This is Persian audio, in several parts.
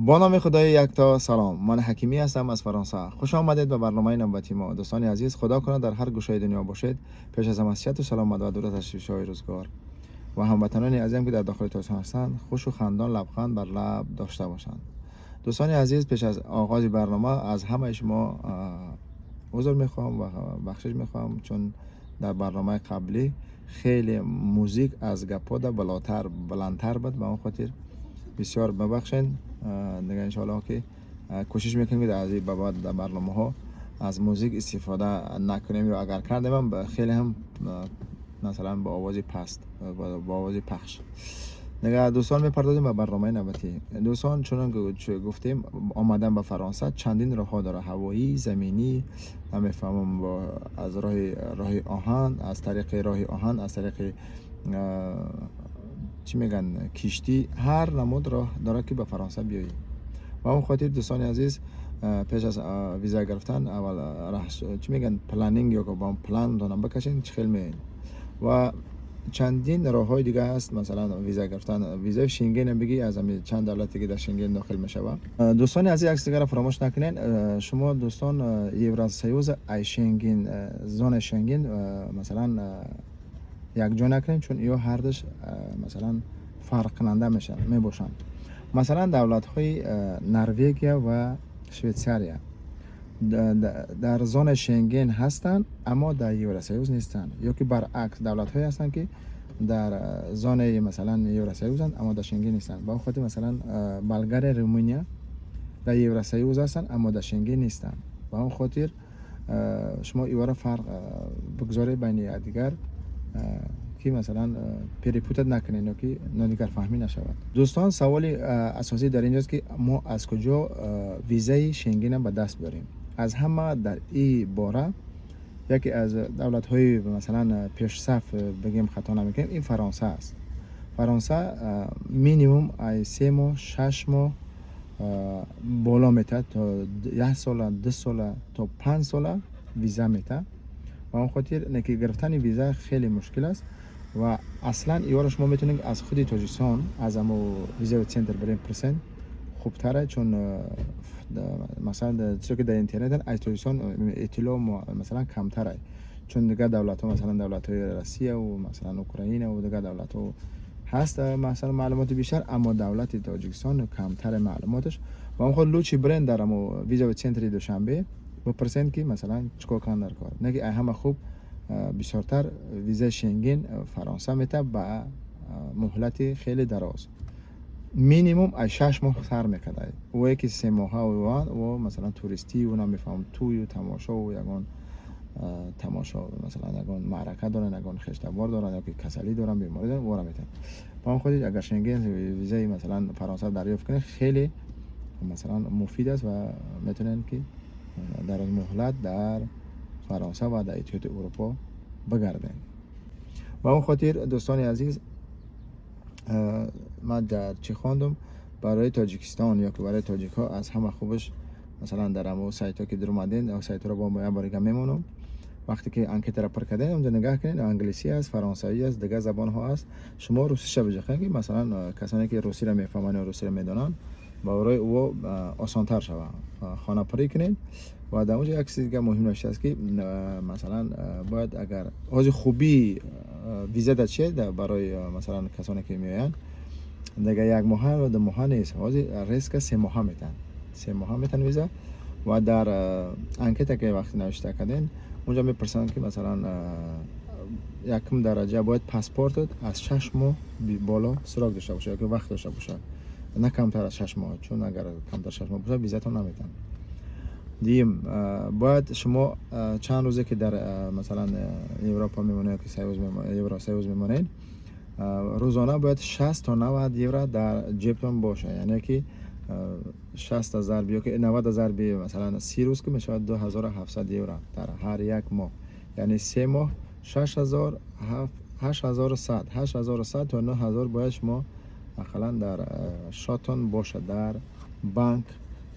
با نام خدای یکتا. سلام، من حکیمی هستم از فرانسه. خوش آمدید به برنامه نوبتی ما. دوستان عزیز، خدا کنه در هر گوشه دنیا باشید. پیش از همه صحت و سلامت و دولت تشریف روزگار و هموطنان عزیزم که در داخل تهران هستند خوش و خندان لبخند بر لب داشته باشند. دوستان عزیز، پیش از آغاز برنامه از همه شما عذر میخوام و بخشش میخوام، چون در برنامه قبلی خیلی موزیک از گپودا بلندتر بود. به اون خاطر بسیار ببخشین. دیگه انشاءالله که کوشش میکنیم که از این به بعد در برنامه ها از موزیک استفاده نکنیم، یا اگر کردیم هم خیلی هم مثلا با آواز پست با آواز پخش. دیگه دوستان میپردازیم به برنامه نوبتی. دوستان، چون گفتیم آمدن به فرانسه چندین راه ها داره، هوایی، زمینی، نمیفهمم با از راه آهن، از طریق راه آهن، از طریق چی میگن کشتی، هر نمود راه داره که به فرانسه بیایی. و اون خاطر دوستان عزیز، پیش از ویزا گرفتن اول چی میگن پلنینگ یا با پلان دونم بکشین چه خیلی و چندین راه های دیگه هست. مثلا ویزا گرفتن، ویزای شنگن بگی از همین چند دولتی که در شنگن داخل میشه. دوستان عزیز، عکس دیگه را فراموش نکنین. شما دوستان یوراسیوز ای شنگن، زون شنگن مثلا یک جا نکنین، چون یا هر دش مثلا فرق کننده میشن میباشن. مثلا دولت های نروژ و شویتزاریا در زون شنگن هستند اما در یوراسیوز نیستند، یا که برعکس دولت های هستند که در زون مثلا یوراسیوز هستند اما در شنگن نیستند. با خاطر مثلا بلغاریا، رومانیا در یوراسیوز هستند اما در شنگن نیستند. با اون خاطر شما ایوارا فرق بگذارید بین دیگر که مثلا پریپوتت نکنین یا که نادیگر فهمی نشود. دوستان، سوال اساسی در اینجاست که ما از کجا ویزای شنگن به دست بیاریم. از همه در این باره یکی از دولت های مثلا پیش صف بگیم خطا نمیکنیم، این فرانسه است. فرانسه مینیموم 3 ماه 6 ماه بالا میته، تا 1 سال 2 سال تا 5 سال ویزا میته. و اون خاطر نکی گرفتن ویزا خیلی مشکل است و اصلا ایوار شما میتونید از خود تاجیکستان از امو ویزا سنتر بریم پرسن خوبتره، چون مثلا چیزی که در اینترنت از تاجیکستان اطلاع مثلا کمتره، چون دیگه دولت ها مثلا دولت های روسیه و مثلا اوکراین و دیگه دولت ها هست مثلا معلومات بیشتر، اما دولت تاجیکستان کمتر معلوماتش. و اون خود لوچی برند در امو ویزا سنتر دوشنبه با پرسنت که مثلا چیکار کردن در کار نگی همه خوب بسیارتر ویزا شنگن فرانسه میته با مهلت خیلی دراز، مینیموم 6 ماه سر میکنه و یکی 3 ماه و مثلا توریستی و نمیفهم توی و تماشا و یگان تماشا مثلا یگان معرکه دارن، یگان خشتبار دارن، یا که کسلی دارن، بیماری دارن وارا میتن. با خودی اگر شنگن ویزای مثلا فرانسه دریافت کنه خیلی مثلا مفید است و میتونن که در مهلت در فرانسه و در اتحاد اروپا بگردن. و اون خاطر دوستان عزیز، من در چی خواندم برای تاجیکستان یا که برای تاجیک ها از همه خوبش مثلا در همون سایت ها که در اومدین او سایت ها رو با ما باریگه میمونم. وقتی که انکت را پر کردین اونجا نگاه کنین، انگلیسی است، فرانسوی است، دیگه زبان ها است. شما روسی بجخین که مثلا کسانی که روسی را میفهمن و روسی را میدونن برای او آسان تر شود خانه پری کنین. و در اونجا یک چیز دیگه مهم نشته است که مثلا باید اگر از خوبی ویزا داشته برای مثلا کسانی که میآیند دیگه 1 ماه و 2 ماه نیست، از ریسک 3 ماه میتن، 3 ماه میتن ویزا. و در انکت که وقتی نوشته کردین اونجا میپرسن که مثلا یکم درجه باید پاسپورتت از 6 ماه بالا سراغ داشته باشه یا که وقت داشته باشه، نه کمتر از 6 ماه، چون اگر کمتر 6 ماه باشه ویزاتون نمیتن. دیم باید شما چند روزه که در مثلا اروپا میمونید که سیوز میمونید، روزانه باید 60 تا 90 یورو در جیبتون باشه، یعنی که 60,000 بیا که 90,000 بیا مثلا 30 روز که میشه 2700 یورو در هر یک ماه، یعنی 3 ماه 6000 8100 تا 9000 باید شما مثلا در شاتون باشه در بانک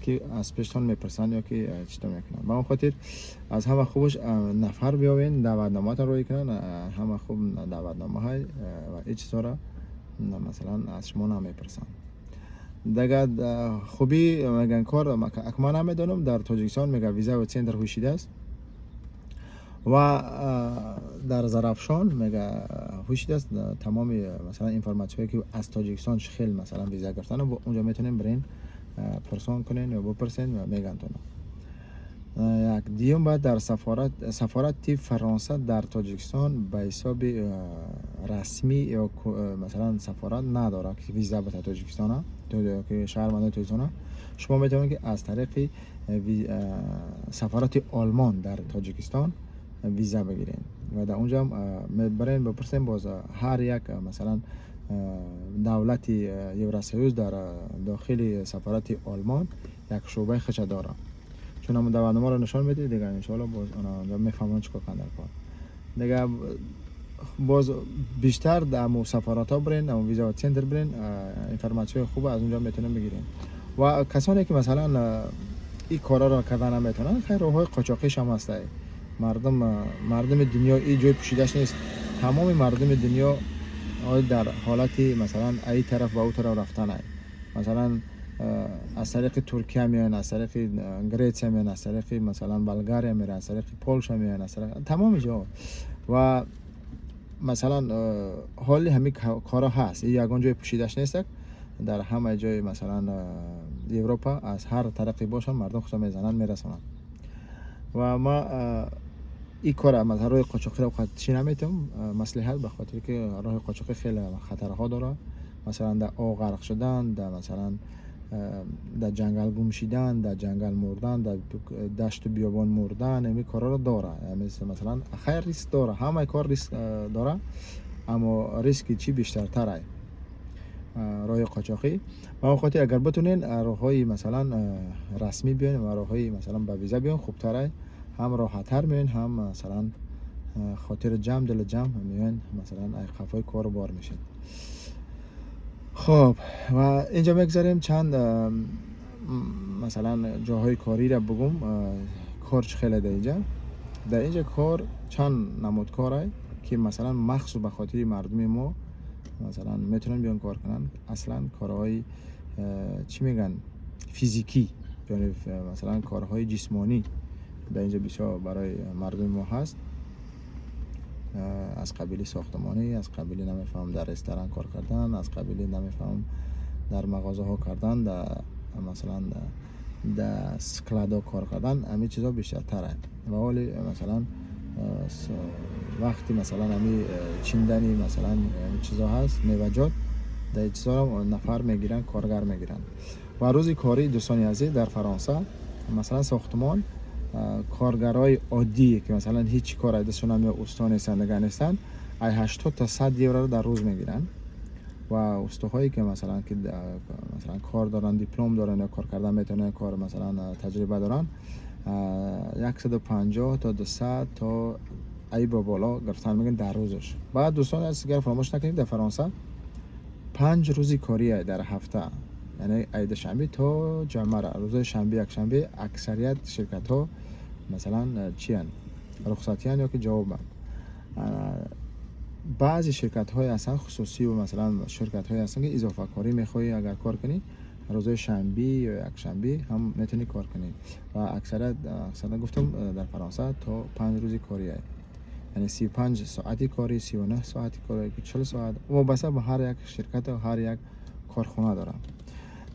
که از پیشتون میپرسن یا که چطور میکنن. با اون خاطر از همه خوبش نفر بیاوین دعوتنامه تا روی کنن، همه خوب دعوتنامه های و هیچ طور مثلا از شما نمیپرسن. دیگه خوبی میگن کار اکما نمیدونم در تاجیکستان میگه ویزا و سنتر هوشیده است و در زرافشان میگه هوشیده است. تمام مثلا اینفورماسیونی که از تاجیکستان خیلی مثلا ویزا گرفتن و اونجا میتونین برین پرسون کنین و بپرسین و میگن تو. یک دیوم بعد در سفارت فرانسه در تاجیکستان به حساب رسمی یا مثلا سفارت نداره که ویزا به تاجیکستان که شهروندان تاجیکستان شما میتونید که از طریق سفارت آلمان در تاجیکستان ویزا بگیرین و در اونجا برین بپرسین باز هر یک مثلا دولت یوراسیوز در داخل سفارت آلمان یک شعبه خش داره. چون همون دورنامه رو نشان میده دیگه ان شاء الله باز اونا میفهمن چیکار کنن در کار دیگه. باز بیشتر در مو سفارت ها برین، در ویزا و سنتر برین، اینفورماسیون خوب از اونجا میتونن بگیرین. و کسانی که مثلا این کارا رو کردن نمیتونن خیر راههای قاچاقیش هم هست. مردم دنیا این جای پوشیدش نیست. تمام مردم دنیا در حالتی مثلا ای طرف با اون طرف رفتن های. مثلا از طریق ترکیه میان، از طریق گریتس میان، از طریق مثلا بلغاریا میرن، از طریق پولش میان، از طریق تمام جا. و مثلا حالی همین کارا هست. این یگان جای پوشیدش نیست. در همه جای مثلا اروپا از هر طرفی باشن مردم خودشون میزنن میرسونن. و ما این کار مثلا راه قاچاقی رو خودشی نمیتونم مصلحت، به خاطر که راه قاچاقی خیلی خطرها داره. مثلا در آب غرق شدن، در مثلا در جنگل گم شدن، در جنگل مردن، در دشت و بیابان مردن، این کارا رو داره. مثلا خیر ریسک داره، همه کار ریسک داره، اما ریسک چی بیشترتره راه قاچاقی. و خاطر اگر بتونین راههای مثلا رسمی بیان و راههای مثلا با ویزا بیان خوبتره، هم راحت‌تر میان، هم مثلا خاطر جمع دل جمع میان مثلا ای خفای کار بار میشین. خب و اینجا میگذاریم چند مثلا جاهای کاری را بگم. کار خیلی در اینجا کار چند نمود کاره که مثلا مخصوص به خاطر مردم ما مثلا میتونن بیان کار کنن. اصلا کارهای چی میگن فیزیکی، یعنی مثلا کارهای جسمانی در اینجا بسیار برای مردم ما هست. از قبیل ساختمانی، از قبیل نمیفهم در رستوران کار کردن، از قبیل نمیفهم در مغازه ها کردن، در مثلا در سکلادا کار کردن، همین چیزا بیشتر تره. و حالی مثلا وقتی مثلا همین چیندنی مثلا چیزا هست میوجات در چیزا نفر میگیرن، کارگر میگیرن. و روز کاری دوستان عزیز در فرانسه مثلا ساختمان کارگرای عادی که مثلا هیچ کار دستشون نمیاد، استان نیستن، نیستن، 80 تا 100 یورو رو در روز میگیرن. و استاهایی که مثلا کار دارن، دیپلم دارن یا کار کردن میتونن، کار مثلا تجربه دارن، 150 تا 200 تا ای با بالا گرفتن میگن در روزش. بعد دوستان از دیگر فراموش نکنید در فرانسه 5 روزی کاری در هفته، یعنی عید شنبه تا جمعه، روز شنبه یک شنبه اکثریت شرکت ها مثلا چی هن؟ رخصتی هن یا که جواب هن. بعضی شرکت های اصلا خصوصی و مثلا شرکت های اصلا که اضافه کاری میخوایی اگر کار کنی روز شنبه یا یک شنبه هم میتونی کار کنی. و اکثرا گفتم در فرانسه تا 5 روزی کاری هست، یعنی 35 ساعتی کاری، 39 ساعتی کاری، 40 ساعت و بس به هر یک شرکت و هر یک کارخانه دارم.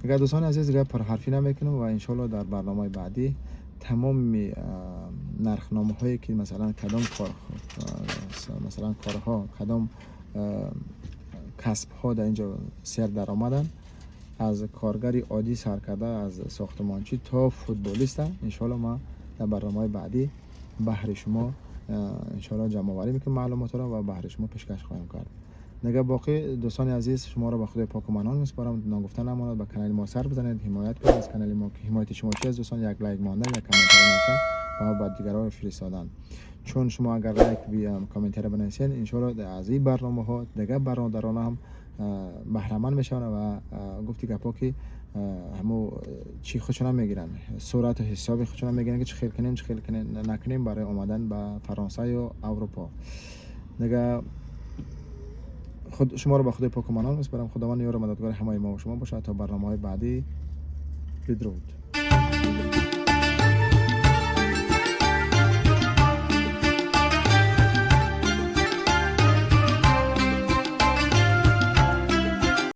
دیگه دوستان عزیز دیگه پر حرفی نمیکنم و ان شاء الله در برنامه بعدی تمام نرخنامه هایی که مثلا کدام کار مثلا کارها کدام کسب ها در اینجا سر در آمدن، از کارگری عادی سرکرده، از ساختمانچی تا فوتبالیست، ان شاء الله ما در برنامه بعدی بهر شما ان شاء الله جمع آوری میکنم معلومات را و بهر شما پیشکش خواهیم کرد. نگه باقی دوستان عزیز شما را به خدای پاک و منان میسپارم. ناگفته نماند به کانال ما سر بزنید، حمایت کنید از کانال ما که حمایت شما چی از دوستان یک لایک ماندن، یک کامنت نوشتن و بعد دیگران فرستادن. چون شما اگر لایک و کامنت را بنویسین ان شاء الله از این برنامه ها دیگه برادران هم بهره مند میشن و گفتی گپا که همو چی خودشون میگیرن، صورت و حساب خودشون میگیرن که چه خیل کنیم چه خیل نکنیم برای اومدن به فرانسه و اروپا. دیگه خود شما رو به خدای پاک و منان میسپارم. خداوند یار و مددگار همه ما و شما باشه تا برنامه‌های بعدی. بدرود.